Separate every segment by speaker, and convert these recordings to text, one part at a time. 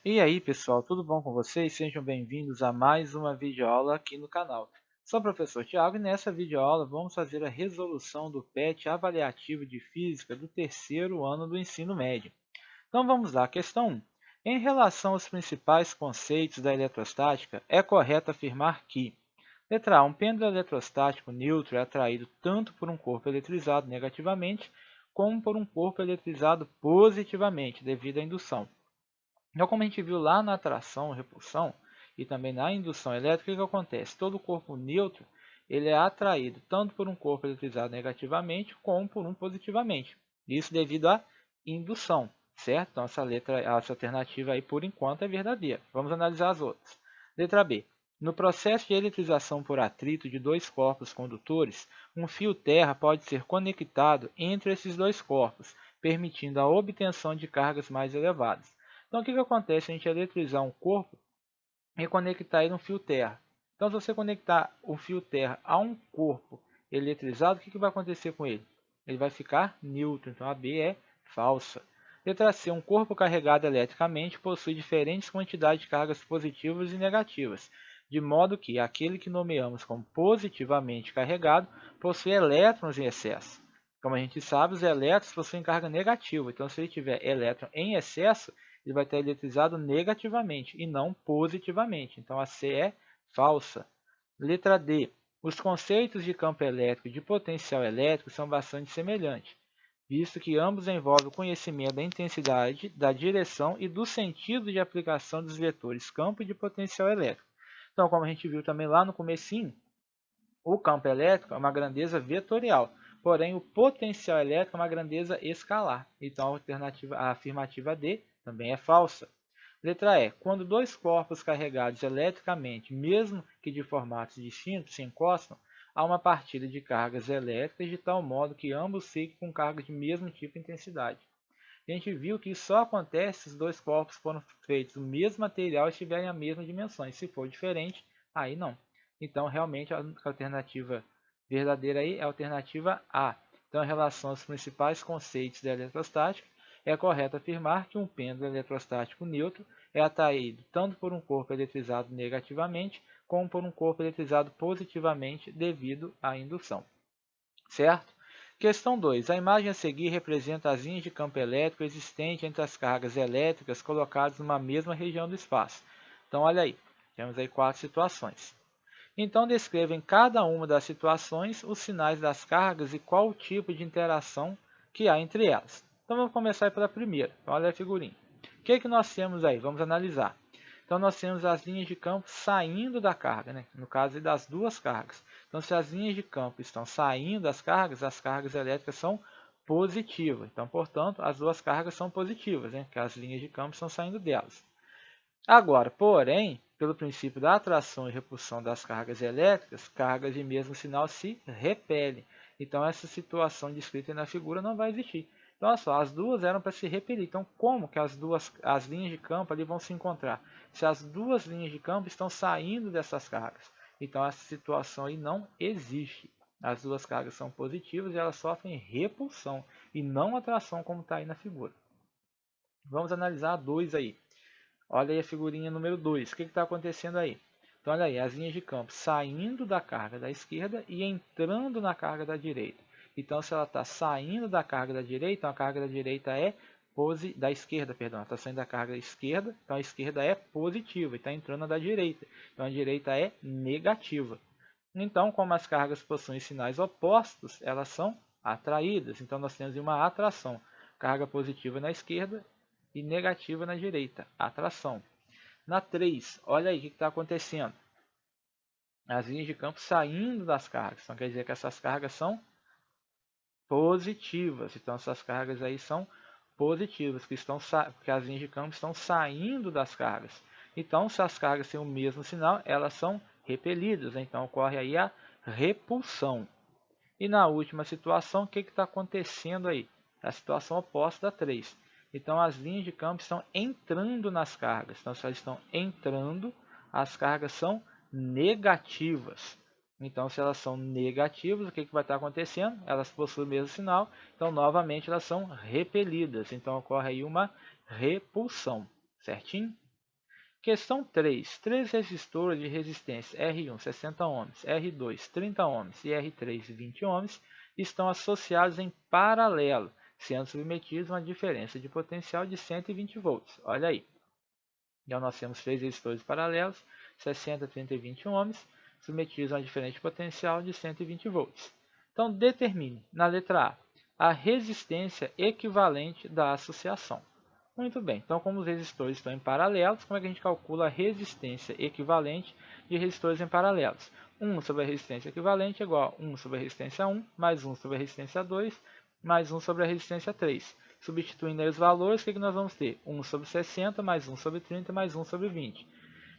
Speaker 1: E aí, pessoal, tudo bom com vocês? Sejam bem-vindos a mais uma videoaula aqui no canal. Sou o professor Tiago e nessa videoaula vamos fazer a resolução do PET avaliativo de Física do terceiro ano do ensino médio. Então vamos lá, questão 1. Em relação aos principais conceitos da eletrostática, é correto afirmar que letra A. Um pêndulo eletrostático neutro é atraído tanto por um corpo eletrizado negativamente como por um corpo eletrizado positivamente devido à indução. Então, como a gente viu lá na atração, repulsão e também na indução elétrica, o que acontece? Todo corpo neutro ele é atraído tanto por um corpo eletrizado negativamente como por um positivamente. Isso devido à indução, certo? Então, essa alternativa aí, por enquanto, é verdadeira. Vamos analisar as outras. Letra B. No processo de eletrização por atrito de dois corpos condutores, um fio terra pode ser conectado entre esses dois corpos, permitindo a obtenção de cargas mais elevadas. Então, o que acontece se a gente eletrizar um corpo e conectar ele a um fio terra? Então, se você conectar o fio terra a um corpo eletrizado, o que vai acontecer com ele? Ele vai ficar neutro, então a B é falsa. Letra C. Um corpo carregado eletricamente possui diferentes quantidades de cargas positivas e negativas, de modo que aquele que nomeamos como positivamente carregado possui elétrons em excesso. Como a gente sabe, os elétrons possuem carga negativa, então se ele tiver elétron em excesso, ele vai estar eletrizado negativamente e não positivamente. Então a C é falsa. Letra D. Os conceitos de campo elétrico e de potencial elétrico são bastante semelhantes, visto que ambos envolvem o conhecimento da intensidade, da direção e do sentido de aplicação dos vetores campo e de potencial elétrico. Então, como a gente viu também lá no comecinho, o campo elétrico é uma grandeza vetorial, porém o potencial elétrico é uma grandeza escalar. Então a afirmativa D também é falsa. Letra E. Quando dois corpos carregados eletricamente, mesmo que de formatos distintos, se encostam, há uma partilha de cargas elétricas de tal modo que ambos fiquem com cargas de mesmo tipo e intensidade. A gente viu que isso só acontece se os dois corpos foram feitos do mesmo material e tiverem a mesma dimensão. E se for diferente, aí não. Então, realmente, a única alternativa verdadeira aí é a alternativa A. Então, em relação aos principais conceitos da eletrostática, é correto afirmar que um pêndulo eletrostático neutro é atraído tanto por um corpo eletrizado negativamente como por um corpo eletrizado positivamente devido à indução. Certo? Questão 2. A imagem a seguir representa as linhas de campo elétrico existentes entre as cargas elétricas colocadas numa mesma região do espaço. Então, olha aí, temos aí 4 situações. Então, descreva em cada uma das situações os sinais das cargas e qual o tipo de interação que há entre elas. Então, vamos começar pela primeira. Então, olha a figurinha. O que nós temos aí? Vamos analisar. Então, nós temos as linhas de campo saindo da carga, né? No caso das duas cargas. Então, se as linhas de campo estão saindo das cargas, as cargas elétricas são positivas. Então, portanto, as duas cargas são positivas, né? Porque as linhas de campo estão saindo delas. Agora, porém, pelo princípio da atração e repulsão das cargas elétricas, cargas de mesmo sinal se repelem. Então, essa situação descrita na figura não vai existir. Então, olha só, as duas eram para se repelir. Então, como que as linhas de campo ali vão se encontrar? Se as duas linhas de campo estão saindo dessas cargas. Então, essa situação aí não existe. As duas cargas são positivas e elas sofrem repulsão e não atração, como está aí na figura. Vamos analisar a 2 aí. Olha aí a figurinha número 2. O que está acontecendo aí? Então, olha aí, as linhas de campo saindo da carga da esquerda e entrando na carga da direita. Então, se ela está saindo da carga da direita, então a carga da direita é da esquerda, perdão, está saindo da carga da esquerda, então a esquerda é positiva e está entrando na da direita. Então, a direita é negativa. Então, como as cargas possuem sinais opostos, elas são atraídas. Então, nós temos uma atração. Carga positiva na esquerda e negativa na direita. Atração. Na 3, olha aí o que está acontecendo. As linhas de campo saindo das cargas. Então, quer dizer que essas cargas são positivas. Então, essas cargas aí são positivas, porque as linhas de campo estão saindo das cargas. Então, se as cargas têm o mesmo sinal, elas são repelidas. Então, ocorre aí a repulsão. E na última situação, o que está acontecendo aí? A situação oposta da 3. Então, as linhas de campo estão entrando nas cargas. Então, se elas estão entrando, as cargas são negativas. Então, se elas são negativas, o que vai estar acontecendo? Elas possuem o mesmo sinal, então, novamente, elas são repelidas. Então, ocorre aí uma repulsão, certinho? Questão 3. Três resistores de resistência R1 60 ohms, R2 30 ohms e R3 20 ohms estão associados em paralelo, sendo submetidos a uma diferença de potencial de 120 volts. Olha aí. Então nós temos três resistores paralelos, 60, 30 e 20 ohms, submetidos a uma diferença de potencial de 120 volts. Então determine, na letra A, a resistência equivalente da associação. Muito bem, então como os resistores estão em paralelos, como é que a gente calcula a resistência equivalente de resistores em paralelos? 1 sobre a resistência equivalente é igual a 1 sobre a resistência 1, mais 1 sobre a resistência 2, mais 1 sobre a resistência 3. Substituindo aí os valores, o que nós vamos ter? 1 sobre 60, mais 1 sobre 30, mais 1 sobre 20.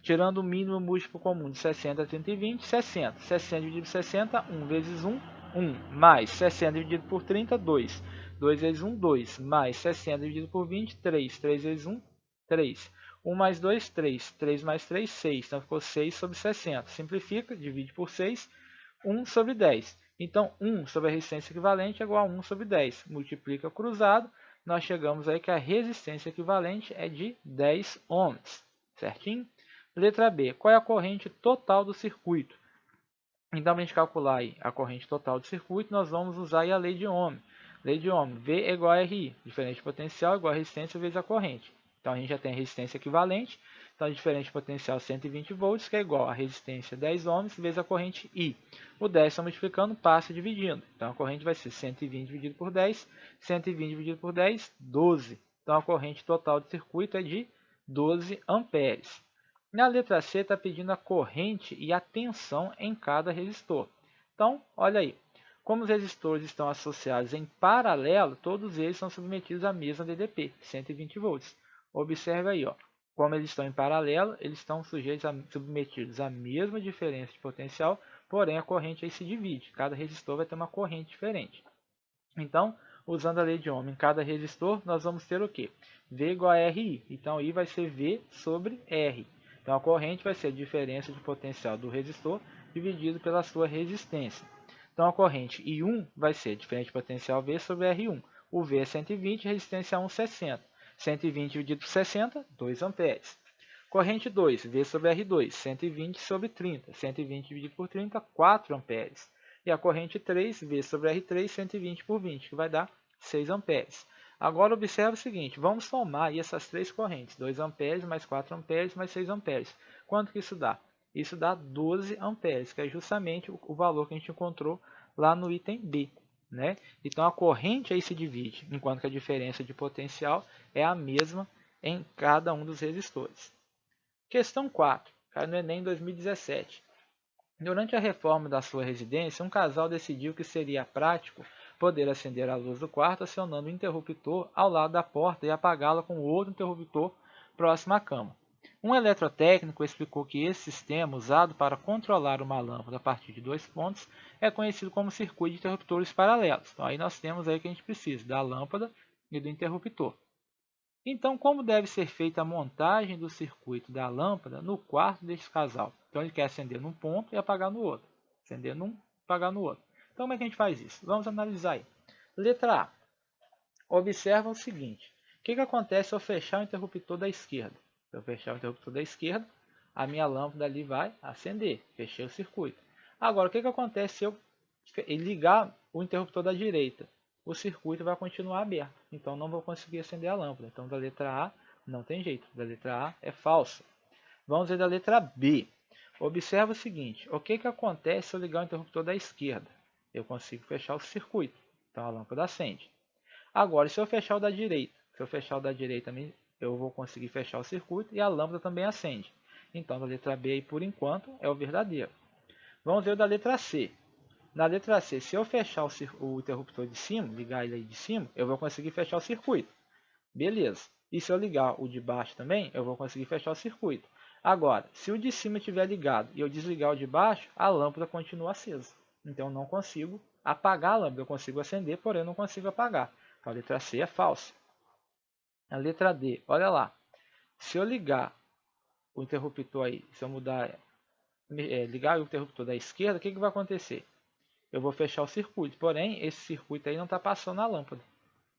Speaker 1: Tirando o mínimo múltiplo comum de 60, 30 e 20, 60. 60 dividido por 60, 1 vezes 1, 1. Mais 60 dividido por 30, 2. 2 vezes 1, 2. Mais 60 dividido por 20, 3. 3 vezes 1, 3. 1 mais 2, 3. 3 mais 3, 6. Então ficou 6 sobre 60. Simplifica, divide por 6, 1 sobre 10. Então 1 sobre a resistência equivalente é igual a 1 sobre 10. Multiplica cruzado, nós chegamos aí que a resistência equivalente é de 10 ohms. Certinho? Letra B. Qual é a corrente total do circuito? Então, para a gente calcular aí a corrente total do circuito, nós vamos usar aí a lei de Ohm. Lei de Ohm, V é igual a RI. Diferença de potencial igual a resistência vezes a corrente. Então, a gente já tem a resistência equivalente. Então, a diferença de potencial 120 volts, que é igual a resistência 10 ohms vezes a corrente I. O 10 está multiplicando, passa dividindo. Então, a corrente vai ser 120 dividido por 10. 120 dividido por 10, 12. Então, a corrente total do circuito é de 12 amperes. Na letra C está pedindo a corrente e a tensão em cada resistor. Então, olha aí. Como os resistores estão associados em paralelo, todos eles são submetidos à mesma DDP, 120 volts. Observe aí, ó. Como eles estão em paralelo, eles estão submetidos à mesma diferença de potencial, porém a corrente aí se divide. Cada resistor vai ter uma corrente diferente. Então, usando a lei de Ohm em cada resistor, nós vamos ter o quê? V igual a RI. Então, I vai ser V sobre R. Então, a corrente vai ser a diferença de potencial do resistor dividido pela sua resistência. Então, a corrente I1 vai ser a diferença de potencial V sobre R1. O V é 120, a resistência 1, 60. 120 dividido por 60, 2 amperes. Corrente 2, V sobre R2, 120 sobre 30. 120 dividido por 30, 4 amperes. E a corrente 3, V sobre R3, 120 por 20, que vai dar 6 amperes. Agora, observe o seguinte, vamos somar aí essas três correntes, 2 amperes mais 4 amperes mais 6 amperes. Quanto que isso dá? Isso dá 12 amperes, que é justamente o valor que a gente encontrou lá no item B. Né? Então, a corrente aí se divide, enquanto que a diferença de potencial é a mesma em cada um dos resistores. Questão 4, caiu no Enem 2017. Durante a reforma da sua residência, um casal decidiu que seria prático poder acender a luz do quarto acionando o interruptor ao lado da porta e apagá-la com outro interruptor próximo à cama. Um eletrotécnico explicou que esse sistema, usado para controlar uma lâmpada a partir de 2 pontos, é conhecido como circuito de interruptores paralelos. Então, aí nós temos aí que a gente precisa da lâmpada e do interruptor. Então, como deve ser feita a montagem do circuito da lâmpada no quarto deste casal? Então, ele quer acender num ponto e apagar no outro. Acender num, apagar no outro. Então, como é que a gente faz isso? Vamos analisar aí. Letra A. Observa o seguinte. O que acontece se eu fechar o interruptor da esquerda? Se eu fechar o interruptor da esquerda, a minha lâmpada ali vai acender. Fechei o circuito. Agora, o que acontece se eu ligar o interruptor da direita? O circuito vai continuar aberto. Então, não vou conseguir acender a lâmpada. Então, da letra A, não tem jeito. Da letra A é falso. Vamos ver da letra B. Observa o seguinte. O que acontece se eu ligar o interruptor da esquerda? Eu consigo fechar o circuito. Então, a lâmpada acende. Agora, se eu fechar o da direita, eu vou conseguir fechar o circuito e a lâmpada também acende. Então, da letra B, aí, por enquanto, é o verdadeiro. Vamos ver o da letra C. Na letra C, se eu fechar o interruptor de cima, ligar ele aí de cima, eu vou conseguir fechar o circuito. Beleza. E se eu ligar o de baixo também, eu vou conseguir fechar o circuito. Agora, se o de cima estiver ligado e eu desligar o de baixo, a lâmpada continua acesa. Então, eu não consigo apagar a lâmpada. Eu consigo acender, porém eu não consigo apagar. Então, a letra C é falsa. A letra D, olha lá. Se eu ligar o interruptor aí, se eu ligar o interruptor da esquerda, o que vai acontecer? Eu vou fechar o circuito, porém esse circuito aí não está passando a lâmpada.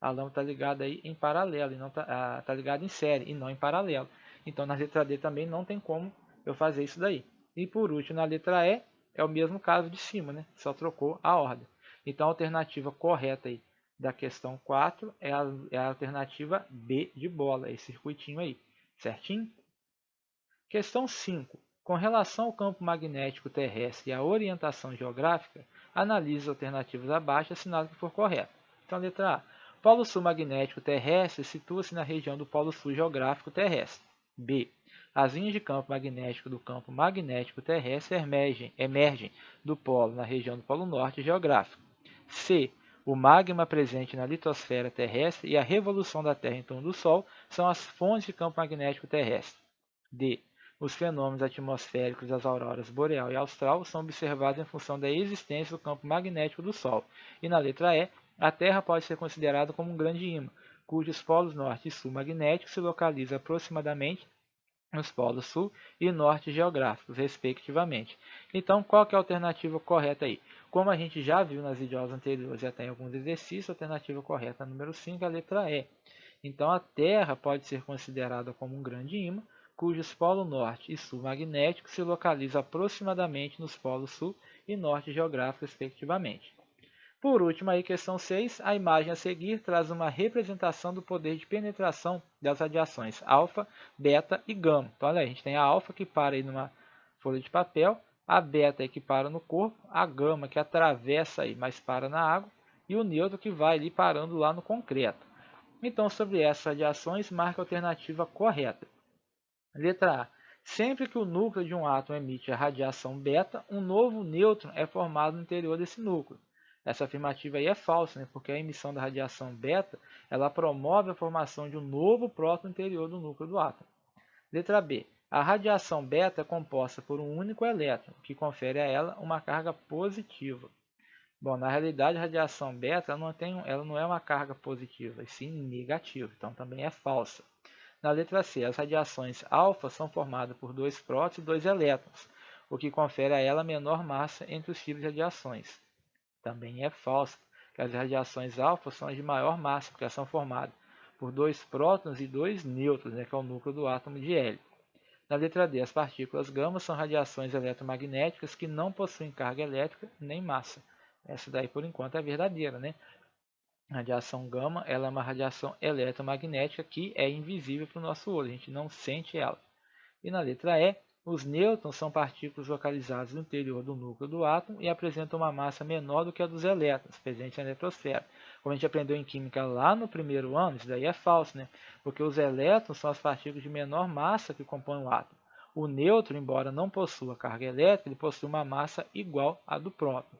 Speaker 1: A lâmpada está ligada aí em paralelo, e não está ligada em série e não em paralelo. Então, na letra D também não tem como eu fazer isso daí. E por último, na letra E, é o mesmo caso de cima, né? Só trocou a ordem. Então, a alternativa correta aí da questão 4 é a alternativa B de bola, esse circuitinho aí, certinho? Questão 5. Com relação ao campo magnético terrestre e à orientação geográfica, analise as alternativas abaixo e assinale o que for correto. Então, letra A. O Polo Sul magnético terrestre situa-se na região do Polo Sul geográfico terrestre. B. As linhas de campo magnético do campo magnético terrestre emergem do polo na região do Polo Norte geográfico. C. O magma presente na litosfera terrestre e a revolução da Terra em torno do Sol são as fontes de campo magnético terrestre. D. Os fenômenos atmosféricos das auroras boreal e austral são observados em função da existência do campo magnético do Sol. E na letra E, a Terra pode ser considerada como um grande ímã, cujos polos norte e sul magnéticos se localizam aproximadamente nos polos sul e norte geográficos, respectivamente. Então, qual que é a alternativa correta aí? Como a gente já viu nas videoaulas anteriores e até em alguns exercícios, a alternativa correta número 5 é a letra E. Então, a Terra pode ser considerada como um grande ímã, cujos polos norte e sul magnéticos se localizam aproximadamente nos polos sul e norte geográficos, respectivamente. Por último, aí, questão 6, a imagem a seguir traz uma representação do poder de penetração das radiações alfa, beta e gama. Então, olha aí, a gente tem a alfa que para aí numa folha de papel, a beta que para no corpo, a gama que atravessa aí, mas para na água, e o nêutron que vai ali parando lá no concreto. Então, sobre essas radiações, marque a alternativa correta. Letra A. Sempre que o núcleo de um átomo emite a radiação beta, um novo nêutron é formado no interior desse núcleo. Essa afirmativa aí é falsa, né? Porque a emissão da radiação beta ela promove a formação de um novo próton no interior do núcleo do átomo. Letra B. A radiação beta é composta por um único elétron, que confere a ela uma carga positiva. Bom, na realidade, a radiação beta ela não é uma carga positiva, e sim negativa, então também é falsa. Na letra C, as radiações alfa são formadas por dois prótons e dois elétrons, o que confere a ela menor massa entre os tipos de radiações. Também é falso que as radiações alfa são as de maior massa, porque elas são formadas por dois prótons e dois nêutrons, que é o núcleo do átomo de hélio. Na letra D, as partículas gama são radiações eletromagnéticas que não possuem carga elétrica nem massa. Essa daí, por enquanto, é verdadeira, né? A radiação gama ela é uma radiação eletromagnética que é invisível para o nosso olho, a gente não sente ela. E na letra E, os nêutrons são partículas localizadas no interior do núcleo do átomo e apresentam uma massa menor do que a dos elétrons, presentes na eletrosfera. Como a gente aprendeu em química lá no primeiro ano, isso daí é falso, né? Porque os elétrons são as partículas de menor massa que compõem o átomo. O nêutron, embora não possua carga elétrica, ele possui uma massa igual à do próton.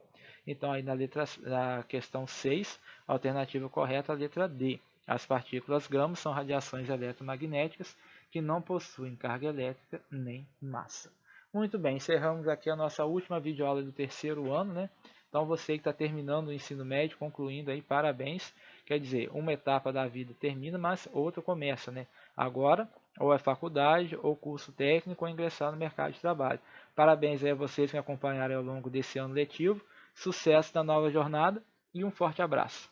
Speaker 1: Então, aí na questão 6, a alternativa correta é a letra D. As partículas gama são radiações eletromagnéticas que não possuem carga elétrica nem massa. Muito bem, encerramos aqui a nossa última videoaula do terceiro ano, né? Então, você que está terminando o ensino médio, concluindo aí, parabéns. Quer dizer, uma etapa da vida termina, mas outra começa, né? Agora, ou é faculdade, ou curso técnico, ou ingressar no mercado de trabalho. Parabéns aí a vocês que me acompanharam ao longo desse ano letivo. Sucesso na nova jornada e um forte abraço.